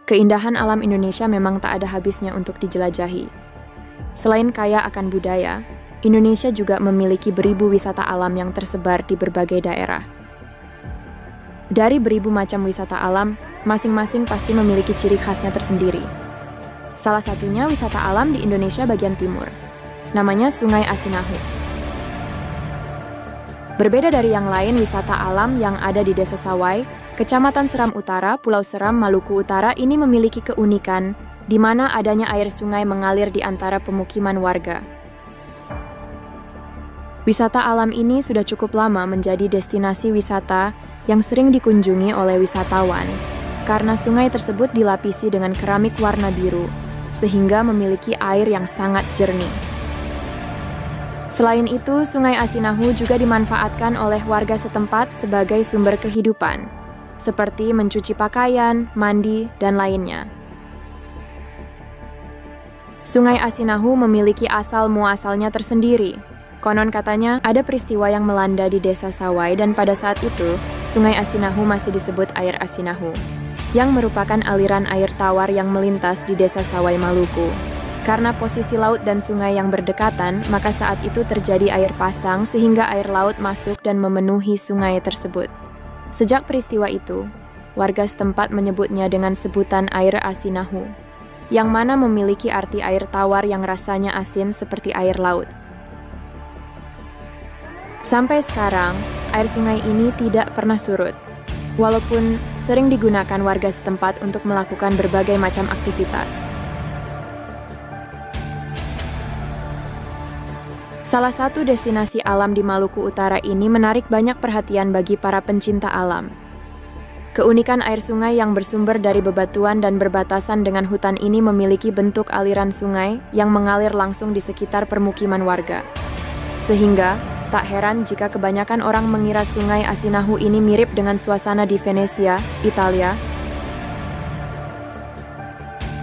Keindahan alam Indonesia memang tak ada habisnya untuk dijelajahi. Selain kaya akan budaya, Indonesia juga memiliki beribu wisata alam yang tersebar di berbagai daerah. Dari beribu macam wisata alam, masing-masing pasti memiliki ciri khasnya tersendiri. Salah satunya wisata alam di Indonesia bagian timur. Namanya Sungai Asinahu. Berbeda dari yang lain wisata alam yang ada di Desa Sawai, Kecamatan Seram Utara, Pulau Seram, Maluku Utara ini memiliki keunikan di mana adanya air sungai mengalir di antara pemukiman warga. Wisata alam ini sudah cukup lama menjadi destinasi wisata yang sering dikunjungi oleh wisatawan karena sungai tersebut dilapisi dengan keramik warna biru sehingga memiliki air yang sangat jernih. Selain itu, Sungai Asinahu juga dimanfaatkan oleh warga setempat sebagai sumber kehidupan, seperti mencuci pakaian, mandi, dan lainnya. Sungai Asinahu memiliki asal-muasalnya tersendiri. Konon katanya, ada peristiwa yang melanda di Desa Sawai dan pada saat itu, Sungai Asinahu masih disebut air Asinahu, yang merupakan aliran air tawar yang melintas di Desa Sawai, Maluku. Karena posisi laut dan sungai yang berdekatan, maka saat itu terjadi air pasang sehingga air laut masuk dan memenuhi sungai tersebut. Sejak peristiwa itu, warga setempat menyebutnya dengan sebutan air Asinahu, yang mana memiliki arti air tawar yang rasanya asin seperti air laut. Sampai sekarang, air sungai ini tidak pernah surut, walaupun sering digunakan warga setempat untuk melakukan berbagai macam aktivitas. Salah satu destinasi alam di Maluku Utara ini menarik banyak perhatian bagi para pencinta alam. Keunikan air sungai yang bersumber dari bebatuan dan berbatasan dengan hutan ini memiliki bentuk aliran sungai yang mengalir langsung di sekitar permukiman warga. Sehingga, tak heran jika kebanyakan orang mengira Sungai Asinahu ini mirip dengan suasana di Venesia, Italia.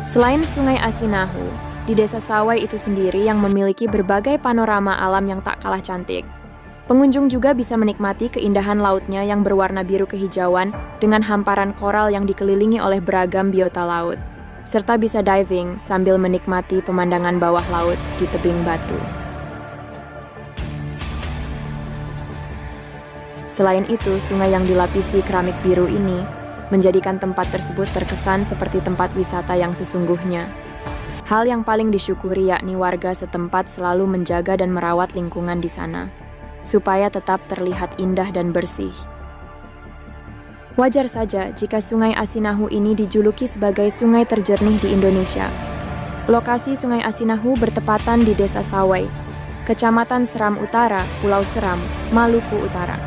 Selain Sungai Asinahu, di Desa Sawai itu sendiri yang memiliki berbagai panorama alam yang tak kalah cantik. Pengunjung juga bisa menikmati keindahan lautnya yang berwarna biru kehijauan dengan hamparan koral yang dikelilingi oleh beragam biota laut, serta bisa diving sambil menikmati pemandangan bawah laut di tebing batu. Selain itu, sungai yang dilapisi keramik biru ini menjadikan tempat tersebut terkesan seperti tempat wisata yang sesungguhnya. Hal yang paling disyukuri yakni warga setempat selalu menjaga dan merawat lingkungan di sana, supaya tetap terlihat indah dan bersih. Wajar saja jika Sungai Asinahu ini dijuluki sebagai sungai terjernih di Indonesia. Lokasi Sungai Asinahu bertepatan di Desa Sawai, Kecamatan Seram Utara, Pulau Seram, Maluku Utara.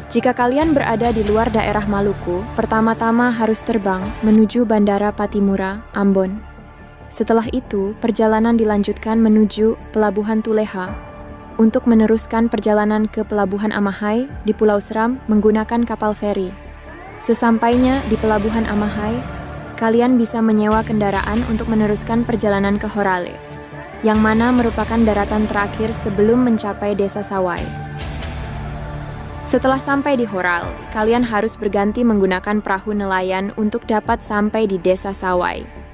Jika kalian berada di luar daerah Maluku, pertama-tama harus terbang menuju Bandara Patimura, Ambon. Setelah itu, perjalanan dilanjutkan menuju Pelabuhan Tuleha untuk meneruskan perjalanan ke Pelabuhan Amahai di Pulau Seram menggunakan kapal feri. Sesampainya di Pelabuhan Amahai, kalian bisa menyewa kendaraan untuk meneruskan perjalanan ke Horale, yang mana merupakan daratan terakhir sebelum mencapai Desa Sawai. Setelah sampai di Horal, kalian harus berganti menggunakan perahu nelayan untuk dapat sampai di Desa Sawai.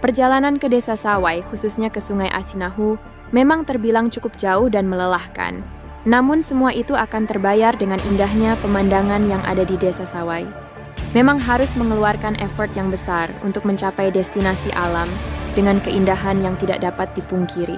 Perjalanan ke Desa Sawai, khususnya ke Sungai Asinahu, memang terbilang cukup jauh dan melelahkan. Namun semua itu akan terbayar dengan indahnya pemandangan yang ada di Desa Sawai. Memang harus mengeluarkan effort yang besar untuk mencapai destinasi alam dengan keindahan yang tidak dapat dipungkiri.